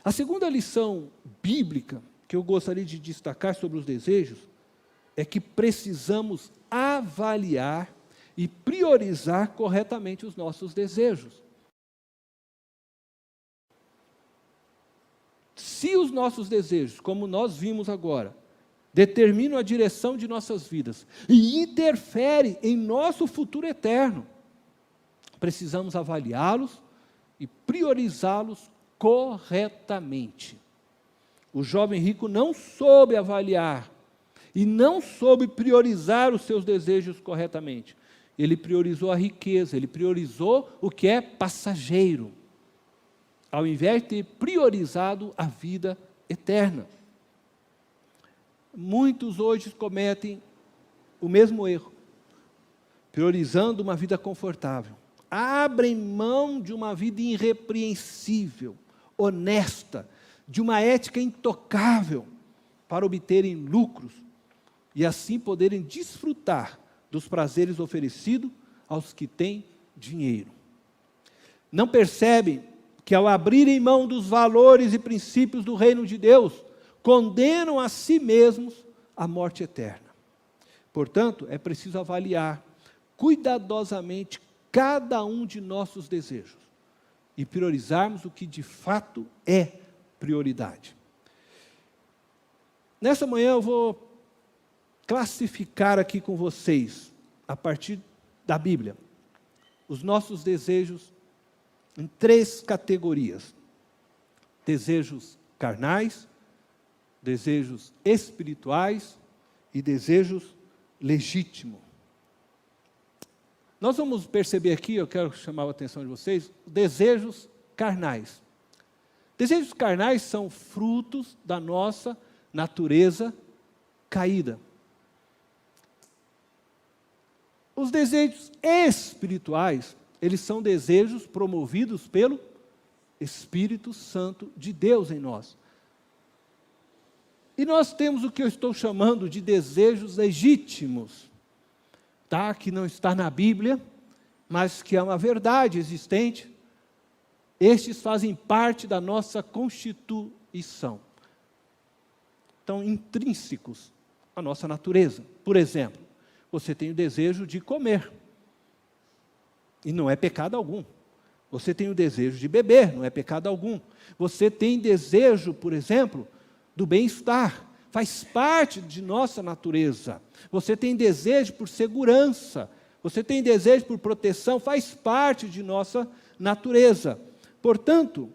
A segunda lição bíblica que eu gostaria de destacar sobre os desejos é que precisamos avaliar e priorizar corretamente os nossos desejos. Se os nossos desejos, como nós vimos agora, determinam a direção de nossas vidas e interferem em nosso futuro eterno, precisamos avaliá-los e priorizá-los corretamente. O jovem rico não soube avaliar e não soube priorizar os seus desejos corretamente. Ele priorizou a riqueza, ele priorizou o que é passageiro, ao invés de ter priorizado a vida eterna. Muitos hoje cometem o mesmo erro, priorizando uma vida confortável. Abrem mão de uma vida irrepreensível, honesta, de uma ética intocável, para obterem lucros e assim poderem desfrutar dos prazeres oferecidos aos que têm dinheiro. Não percebem que ao abrirem mão dos valores e princípios do reino de Deus, condenam a si mesmos à morte eterna. Portanto, é preciso avaliar cuidadosamente cada um de nossos desejos e priorizarmos o que de fato é prioridade. Nessa manhã eu vou classificar aqui com vocês, a partir da Bíblia, os nossos desejos em 3 categorias: desejos carnais, desejos espirituais e desejos legítimos. Nós vamos perceber aqui, eu quero chamar a atenção de vocês, desejos carnais. Desejos carnais são frutos da nossa natureza caída. Os desejos espirituais, eles são desejos promovidos pelo Espírito Santo de Deus em nós. E nós temos o que eu estou chamando de desejos legítimos, tá? Que não está na Bíblia, mas que é uma verdade existente. Estes fazem parte da nossa constituição. Estão intrínsecos à nossa natureza. Por exemplo, você tem o desejo de comer, e não é pecado algum. Você tem o desejo de beber, não é pecado algum. Você tem desejo, por exemplo, do bem-estar, faz parte de nossa natureza. Você tem desejo por segurança, você tem desejo por proteção, faz parte de nossa natureza. Portanto,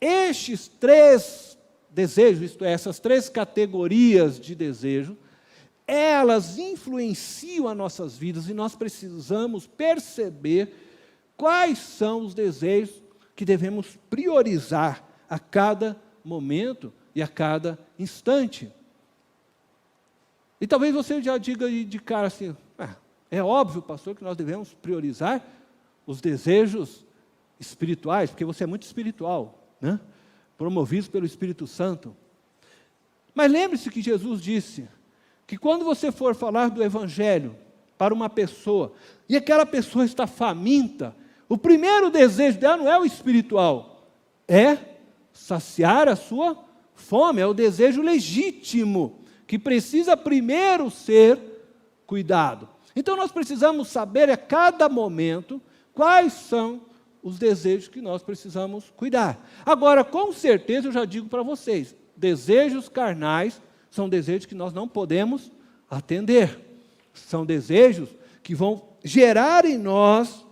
estes 3 desejos, isto é, essas 3 categorias de desejo, elas influenciam as nossas vidas e nós precisamos perceber quais são os desejos que devemos priorizar a cada momento e a cada instante. E talvez você já diga de cara assim, é óbvio, pastor, que nós devemos priorizar os desejos espirituais, porque você é muito espiritual, né? Promovidos pelo Espírito Santo. Mas lembre-se que Jesus disse que quando você for falar do Evangelho para uma pessoa, e aquela pessoa está faminta, o primeiro desejo dela não é o espiritual, é saciar a sua fome, é o desejo legítimo, que precisa primeiro ser cuidado. Então nós precisamos saber a cada momento quais são os desejos que nós precisamos cuidar. Agora, com certeza, eu já digo para vocês, desejos carnais são desejos que nós não podemos atender. São desejos que vão gerar em nós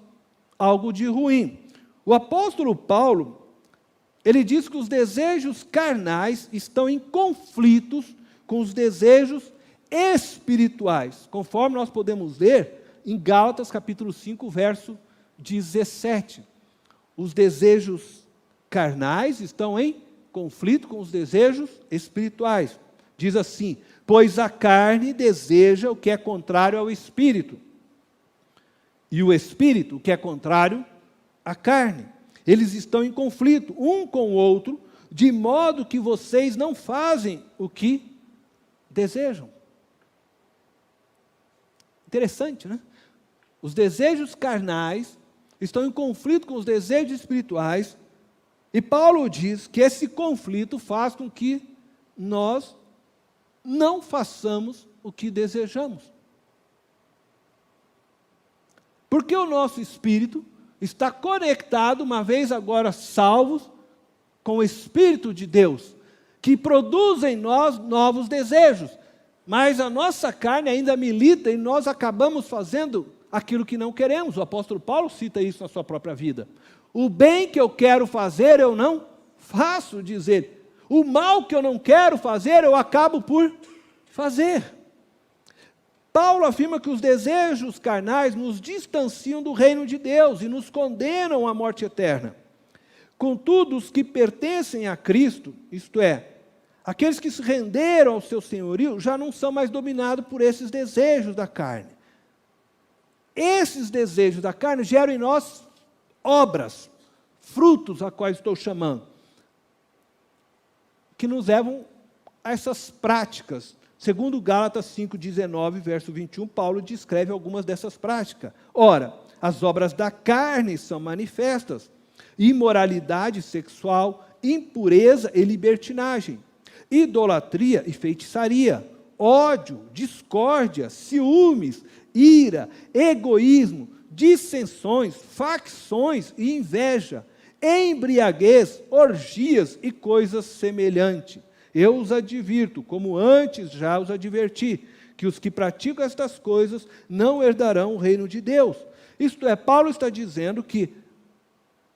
algo de ruim. O apóstolo Paulo, ele diz que os desejos carnais estão em conflitos com os desejos espirituais, conforme nós podemos ler em Gálatas capítulo 5, verso 17. Os desejos carnais estão em conflito com os desejos espirituais. Diz assim, pois a carne deseja o que é contrário ao espírito, e o espírito o que é contrário à carne. Eles estão em conflito um com o outro, de modo que vocês não fazem o que desejam. Interessante, né? Os desejos carnais estão em conflito com os desejos espirituais, E Paulo diz que esse conflito faz com que nós não façamos o que desejamos. Porque o nosso espírito está conectado, uma vez agora salvos, com o Espírito de Deus, que produz em nós novos desejos. Mas a nossa carne ainda milita e nós acabamos fazendo aquilo que não queremos. O apóstolo Paulo cita isso na sua própria vida. O bem que eu quero fazer, eu não faço, diz ele. O mal que eu não quero fazer, eu acabo por fazer. Paulo afirma que os desejos carnais nos distanciam do reino de Deus e nos condenam à morte eterna. Contudo, os que pertencem a Cristo, isto é, aqueles que se renderam ao seu senhorio, já não são mais dominados por esses desejos da carne. Esses desejos da carne geram em nós obras, frutos a quais estou chamando, que nos levam a essas práticas. Segundo Gálatas 5,19, verso 21, Paulo descreve algumas dessas práticas. Ora, as obras da carne são manifestas: imoralidade sexual, impureza e libertinagem, idolatria e feitiçaria, ódio, discórdia, ciúmes, ira, egoísmo, dissensões, facções e inveja, embriaguez, orgias e coisas semelhantes. Eu os advirto, como antes já os adverti, que os que praticam estas coisas não herdarão o reino de Deus. Isto é, Paulo está dizendo que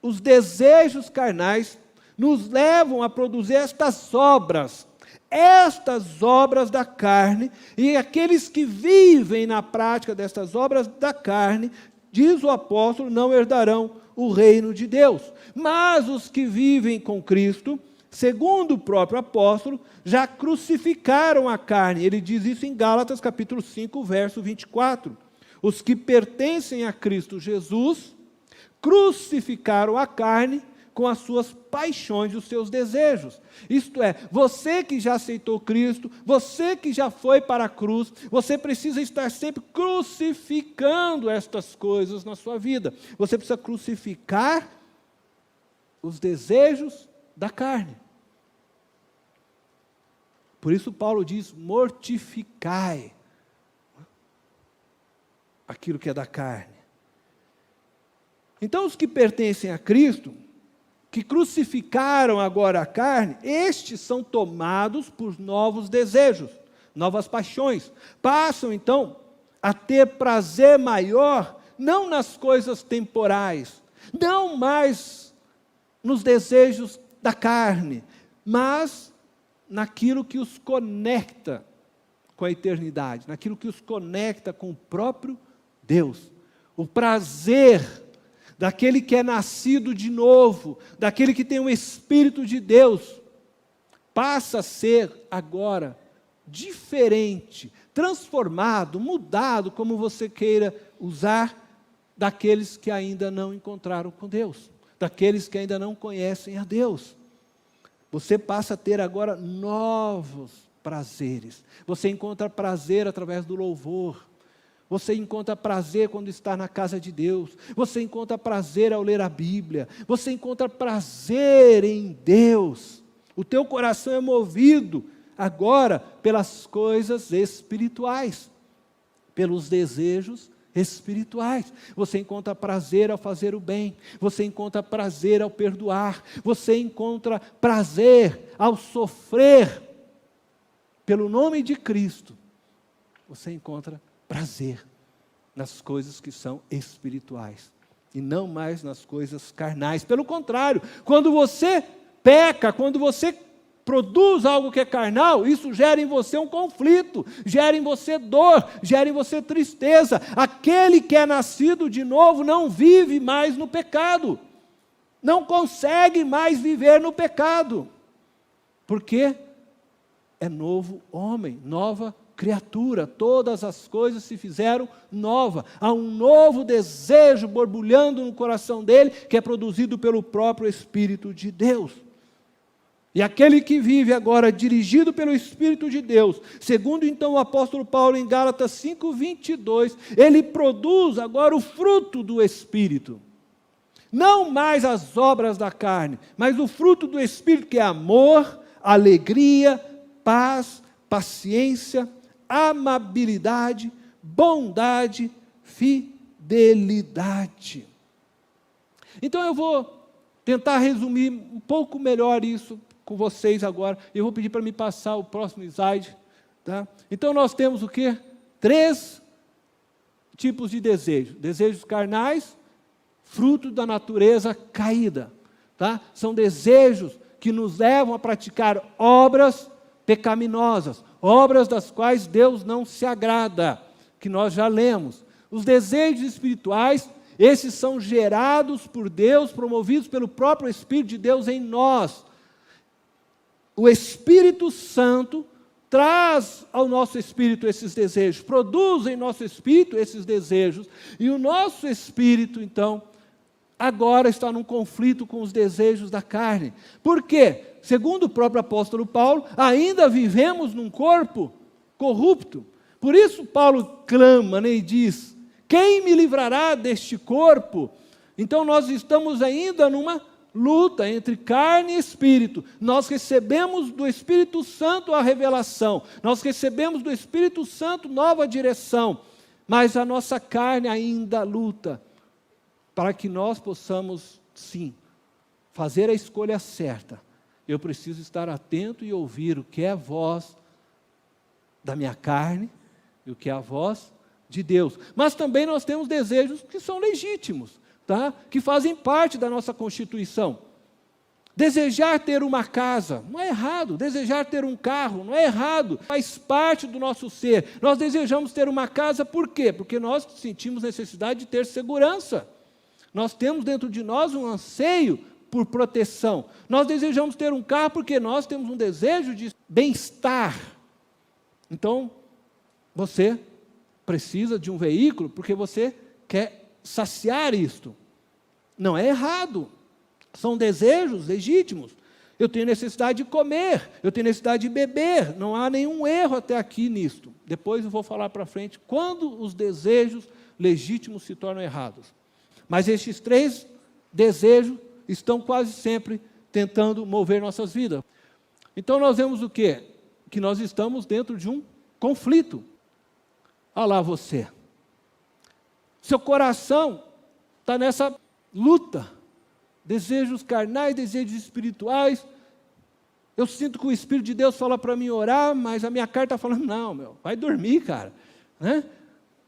os desejos carnais nos levam a produzir estas obras da carne, e aqueles que vivem na prática destas obras da carne, diz o apóstolo, não herdarão o reino de Deus. Mas os que vivem com Cristo, segundo o próprio apóstolo, já crucificaram a carne. Ele diz isso em Gálatas capítulo 5, verso 24. Os que pertencem a Cristo Jesus crucificaram a carne com as suas paixões e os seus desejos. Isto é, você que já aceitou Cristo, você que já foi para a cruz, você precisa estar sempre crucificando estas coisas na sua vida. Você precisa crucificar os desejos da carne. Por isso Paulo diz, mortificai aquilo que é da carne. Então os que pertencem a Cristo, que crucificaram agora a carne, estes são tomados por novos desejos, novas paixões. Passam então a ter prazer maior, não nas coisas temporais, não mais nos desejos da carne, mas naquilo que os conecta com a eternidade, naquilo que os conecta com o próprio Deus. O prazer daquele que é nascido de novo, daquele que tem o Espírito de Deus, passa a ser agora diferente, transformado, mudado, como você queira usar, daqueles que ainda não encontraram com Deus, daqueles que ainda não conhecem a Deus. Você passa a ter agora novos prazeres. Você encontra prazer através do louvor. Você encontra prazer quando está na casa de Deus. Você encontra prazer ao ler a Bíblia. Você encontra prazer em Deus. O teu coração é movido agora pelas coisas espirituais, pelos desejos espirituais. Você encontra prazer ao fazer o bem. Você encontra prazer ao perdoar. Você encontra prazer ao sofrer pelo nome de Cristo. Você encontra prazer nas coisas que são espirituais e não mais nas coisas carnais. Pelo contrário, quando você peca, quando você produz algo que é carnal, isso gera em você um conflito, gera em você dor, gera em você tristeza. Aquele que é nascido de novo não vive mais no pecado, não consegue mais viver no pecado, porque é novo homem, nova criatura, todas as coisas se fizeram nova. Há um novo desejo borbulhando no coração dele, que é produzido pelo próprio Espírito de Deus. E aquele que vive agora dirigido pelo Espírito de Deus, segundo então o apóstolo Paulo em Gálatas 5:22, ele produz agora o fruto do Espírito. Não mais as obras da carne, mas o fruto do Espírito, que é amor, alegria, paz, paciência, amabilidade, bondade, fidelidade. Então eu vou tentar resumir um pouco melhor isso com vocês agora. Eu vou pedir para me passar o próximo slide. Tá? Então nós temos o quê? 3 tipos de desejos. Desejos carnais, fruto da natureza caída. Tá? São desejos que nos levam a praticar obras pecaminosas, obras das quais Deus não se agrada, que nós já lemos. Os desejos espirituais, esses são gerados por Deus, promovidos pelo próprio Espírito de Deus em nós. O Espírito Santo traz ao nosso espírito esses desejos, produz em nosso espírito esses desejos, e o nosso espírito, então, agora está num conflito com os desejos da carne. Por quê? Segundo o próprio apóstolo Paulo, ainda vivemos num corpo corrupto. Por isso Paulo clama, né, e diz: quem me livrará deste corpo? Então nós estamos ainda numa luta entre carne e espírito. Nós recebemos do Espírito Santo a revelação, nós recebemos do Espírito Santo nova direção, mas a nossa carne ainda luta para que nós possamos, sim, fazer a escolha certa. Eu preciso estar atento e ouvir o que é a voz da minha carne e o que é a voz de Deus. Mas também nós temos desejos que são legítimos, tá? Que fazem parte da nossa constituição. Desejar ter uma casa não é errado, desejar ter um carro não é errado, faz parte do nosso ser. Nós desejamos ter uma casa por quê? Porque nós sentimos necessidade de ter segurança. Nós temos dentro de nós um anseio por proteção. Nós desejamos ter um carro porque nós temos um desejo de bem-estar. Então, você precisa de um veículo porque você quer saciar isto. Não é errado. São desejos legítimos. Eu tenho necessidade de comer, eu tenho necessidade de beber. Não há nenhum erro até aqui nisto. Depois eu vou falar para frente quando os desejos legítimos se tornam errados. Mas estes 3 desejos estão quase sempre tentando mover nossas vidas. Então nós vemos o quê? Que nós estamos dentro de um conflito. Olha lá você. Seu coração está nessa luta. Desejos carnais, desejos espirituais. Eu sinto que o Espírito de Deus fala para mim orar, mas a minha carne está falando, não, vai dormir, cara. Né?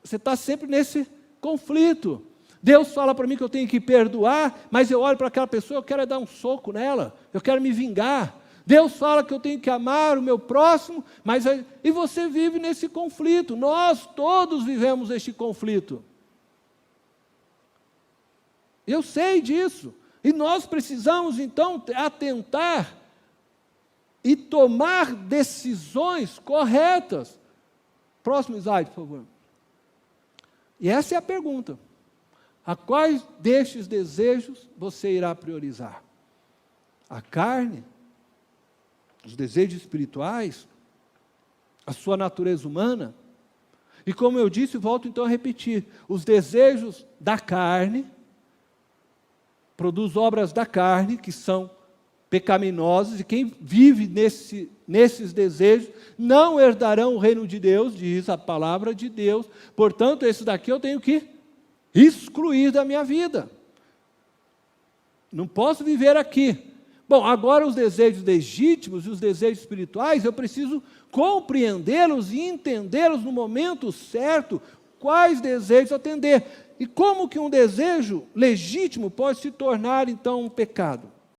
Você está sempre nesse conflito. Deus fala para mim que eu tenho que perdoar, mas eu olho para aquela pessoa, eu quero dar um soco nela, eu quero me vingar. Deus fala que eu tenho que amar o meu próximo, e você vive nesse conflito. Nós todos vivemos este conflito. Eu sei disso. E nós precisamos, então, atentar e tomar decisões corretas. Próximo slide, por favor. E essa é a pergunta. A quais destes desejos você irá priorizar? A carne? Os desejos espirituais? A sua natureza humana? E como eu disse, volto então a repetir, os desejos da carne produz obras da carne, que são pecaminosas, e quem vive nesses desejos não herdarão o reino de Deus, diz a palavra de Deus. Portanto, esse daqui eu tenho que excluir da minha vida. Não posso viver aqui. Bom, agora os desejos legítimos e os desejos espirituais, eu preciso compreendê-los e entendê-los no momento certo, quais desejos atender. E como que um desejo legítimo pode se tornar, então, um pecado?